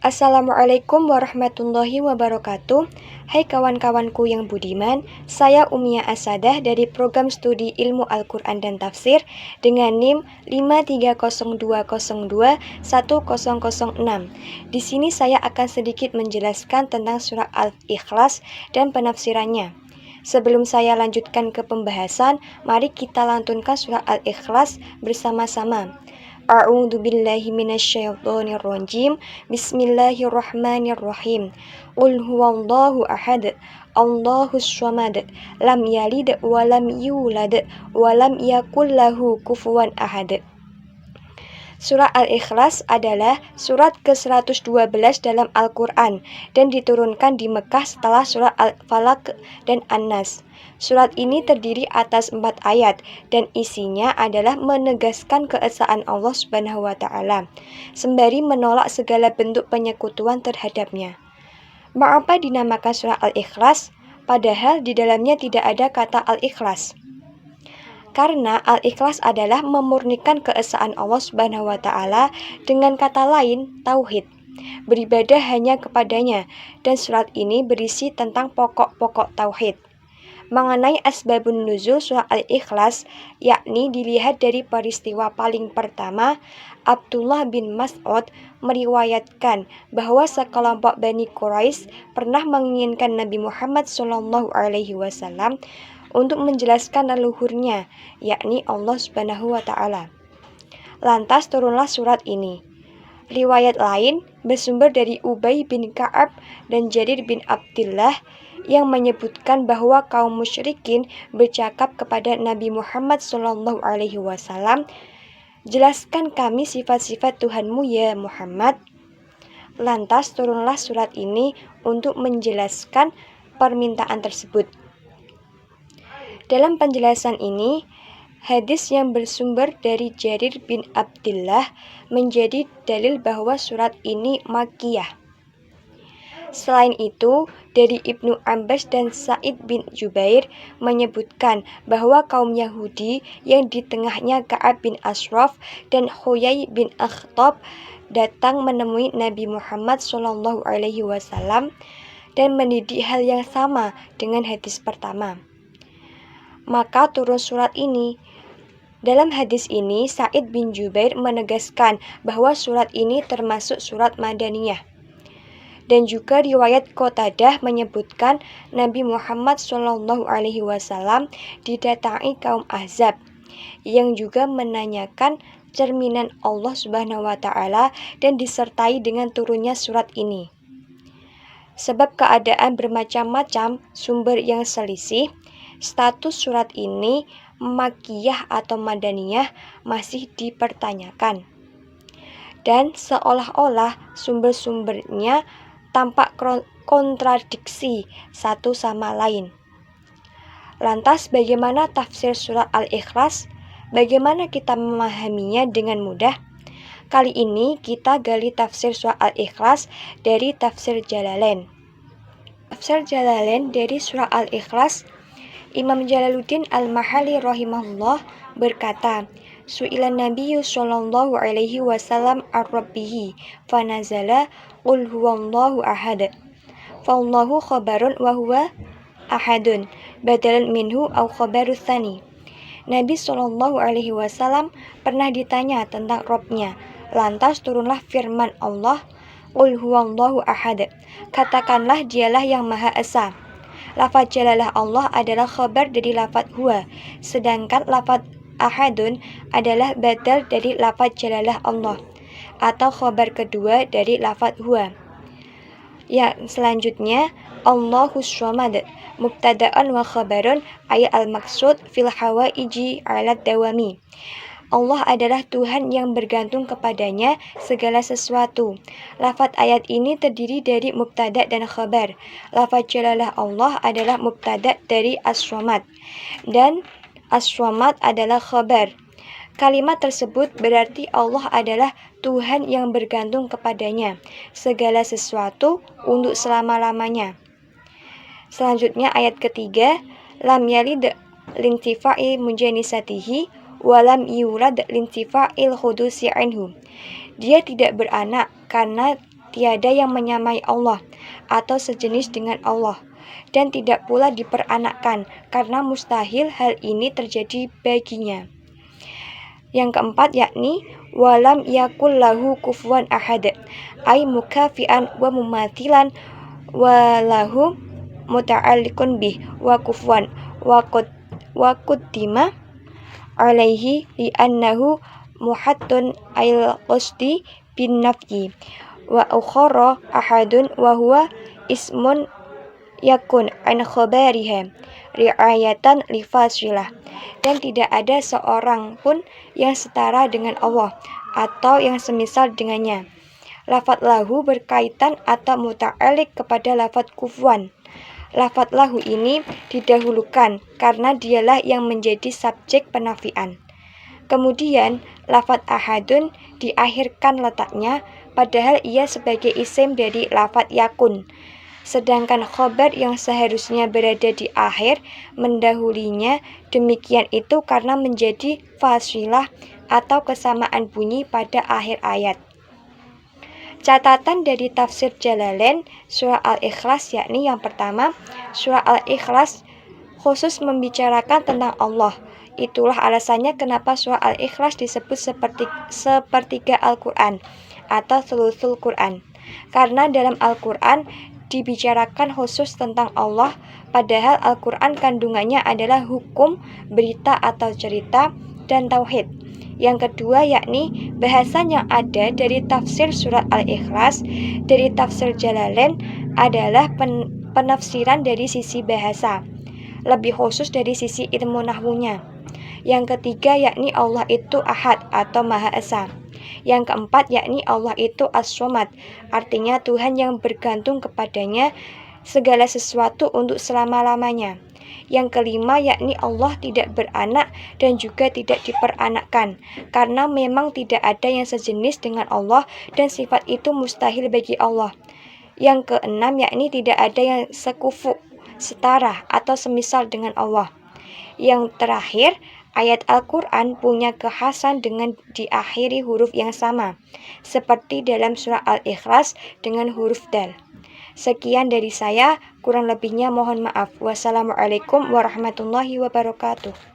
Assalamualaikum warahmatullahi wabarakatuh. Hai kawan-kawanku yang budiman, saya Umia Asadah dari program studi ilmu Al-Quran dan Tafsir dengan NIM 53020210006. Di sini saya akan sedikit menjelaskan tentang surah Al-Ikhlas dan penafsirannya. Sebelum saya lanjutkan ke pembahasan, mari kita lantunkan surah Al-Ikhlas bersama-sama. A'udzu billahi minasyaitonir rajim. Bismillahirrahmanirrahim. Qul huwallahu ahad. Allahus samad. Lam yalid wa lam yulad wa lam yakul lahu kufuwan ahad. Surah Al-Ikhlas adalah surat ke-112 dalam Al-Quran dan diturunkan di Mekah setelah surah Al-Falaq dan An-Nas. Surat ini terdiri atas 4 ayat dan isinya adalah menegaskan keesaan Allah Subhanahu wa Ta'ala, sembari menolak segala bentuk penyekutuan terhadapnya. Mengapa dinamakan surah Al-Ikhlas? Padahal di dalamnya tidak ada kata Al-Ikhlas. Karena Al-Ikhlas adalah memurnikan keesaan Allah Subhanahu wa Ta'ala, dengan kata lain, tauhid. Beribadah hanya kepadanya, dan surat ini berisi tentang pokok-pokok tauhid. Mengenai asbabun nuzul surah Al-Ikhlas, yakni dilihat dari peristiwa paling pertama, Abdullah bin Mas'ud meriwayatkan bahwa sekelompok Bani Quraisy pernah menginginkan Nabi Muhammad SAW untuk menjelaskan leluhurnya, yakni Allah Subhanahu wa Ta'ala. Lantas turunlah surat ini. Riwayat lain bersumber dari Ubay bin Ka'ab dan Jarir bin Abdullah yang menyebutkan bahwa kaum musyrikin bercakap kepada Nabi Muhammad SAW, "Jelaskan kami sifat-sifat Tuhanmu ya Muhammad." Lantas turunlah surat ini untuk menjelaskan permintaan tersebut. Dalam penjelasan ini, hadis yang bersumber dari Jarir bin Abdullah menjadi dalil bahwa surat ini Makkiyah. Selain itu, dari Ibnu Abbas dan Sa'id bin Jubair menyebutkan bahwa kaum Yahudi yang di tengahnya Ka'ab bin Ashraf dan Huyai bin Akhtab datang menemui Nabi Muhammad SAW dan mendidik hal yang sama dengan hadis pertama. Maka turun surat ini. Dalam hadis ini, Sa'id bin Jubair menegaskan bahwa surat ini termasuk surat Madaniyah. Dan juga riwayat Qatadah menyebutkan Nabi Muhammad SAW didatangi kaum Ahzab yang juga menanyakan cerminan Allah Subhanahu wa Ta'ala dan disertai dengan turunnya surat ini. Sebab keadaan bermacam-macam sumber yang selisih, status surat ini Makkiyah atau Madaniyah masih dipertanyakan. Dan seolah-olah sumber-sumbernya tampak kontradiksi satu sama lain. Lantas bagaimana tafsir surah Al-Ikhlas? Bagaimana kita memahaminya dengan mudah? Kali ini kita gali tafsir surah Al-Ikhlas dari tafsir Jalalain. Tafsir Jalalain dari surah Al-Ikhlas, Imam Jalaluddin Al-Mahalli rahimahullah berkata, Su'ilan Nabiyyu sallallahu alaihi wasallam ar-rabbihi fanazala qul huwallahu ahad. Fallahu khabarun wa huwa ahadun badalan minhu aw khabaru tsani. Nabi sallallahu alaihi wasallam pernah ditanya tentang Rabb-nya. Lantas turunlah firman Allah, qul huwallahu ahad. Katakanlah dialah yang Maha Esa. Lafaz jalalah Allah adalah khabar dari lafaz huwa, sedangkan lafaz ahadun adalah badal dari lafaz jalalah Allah, atau khabar kedua dari lafaz huwa. Yang selanjutnya, Allahus samad, mubtada'an wa khabarun ay al-maksud fil hawaiji ala dawami. Allah adalah Tuhan yang bergantung kepadanya segala sesuatu. Lafaz ayat ini terdiri dari mubtada dan khabar. Lafaz jalalah Allah adalah mubtada dari as-samad dan as-samad adalah khabar. Kalimat tersebut berarti Allah adalah Tuhan yang bergantung kepadanya segala sesuatu untuk selama-lamanya. Selanjutnya ayat ketiga, lam yalid lintifa'i mujanisatihi walam yulad lintifa'il khudusi anhu. Dia tidak beranak karena tiada yang menyamai Allah atau sejenis dengan Allah, dan tidak pula diperanakkan, karena mustahil hal ini terjadi baginya. Yang keempat yakni walam yakul lahu kufuwan ahad, ay mukafian wa mumathilan wa lahu muta'alliqun bih wa kufuwan wa quddima alaihi li annahu muhattun ayl qasdi bin nafyi wa ukhara ahadun wa huwa ismun yakun an khabariha ri'ayatan li fasilah. Dan tidak ada seorang pun yang setara dengan Allah atau yang semisal dengannya. Lafadz lahu berkaitan atau muta'alliq kepada lafadz kufuwan. Lafadz lahu ini didahulukan karena dialah yang menjadi subjek penafian. Kemudian lafadz ahadun diakhirkan letaknya, padahal ia sebagai isim dari lafadz yakun. Sedangkan khobar yang seharusnya berada di akhir mendahulinya. Demikian itu karena menjadi fasilah atau kesamaan bunyi pada akhir ayat. Catatan dari tafsir Jalalain surah Al-Ikhlas yakni yang pertama, surah Al-Ikhlas khusus membicarakan tentang Allah. Itulah alasannya kenapa surah Al-Ikhlas disebut sepertiga Al-Quran atau thuluthul Quran. Karena dalam Al-Quran dibicarakan khusus tentang Allah, padahal Al-Quran kandungannya adalah hukum, berita atau cerita, dan tauhid. Yang kedua yakni bahasan yang ada dari tafsir surat Al-Ikhlas dari tafsir Jalalain adalah penafsiran dari sisi bahasa, lebih khusus dari sisi ilmu nahwunya. Yang ketiga yakni Allah itu Ahad atau Maha Esa. Yang keempat yakni Allah itu As-Somad, artinya Tuhan yang bergantung kepadanya segala sesuatu untuk selama-lamanya. Yang kelima yakni Allah tidak beranak dan juga tidak diperanakkan, karena memang tidak ada yang sejenis dengan Allah dan sifat itu mustahil bagi Allah. Yang keenam yakni tidak ada yang sekufu, setara atau semisal dengan Allah. Yang terakhir, ayat Al-Quran punya kekhasan dengan diakhiri huruf yang sama, seperti dalam surah Al-Ikhlas dengan huruf dal. Sekian dari saya, kurang lebihnya mohon maaf. Wassalamualaikum warahmatullahi wabarakatuh.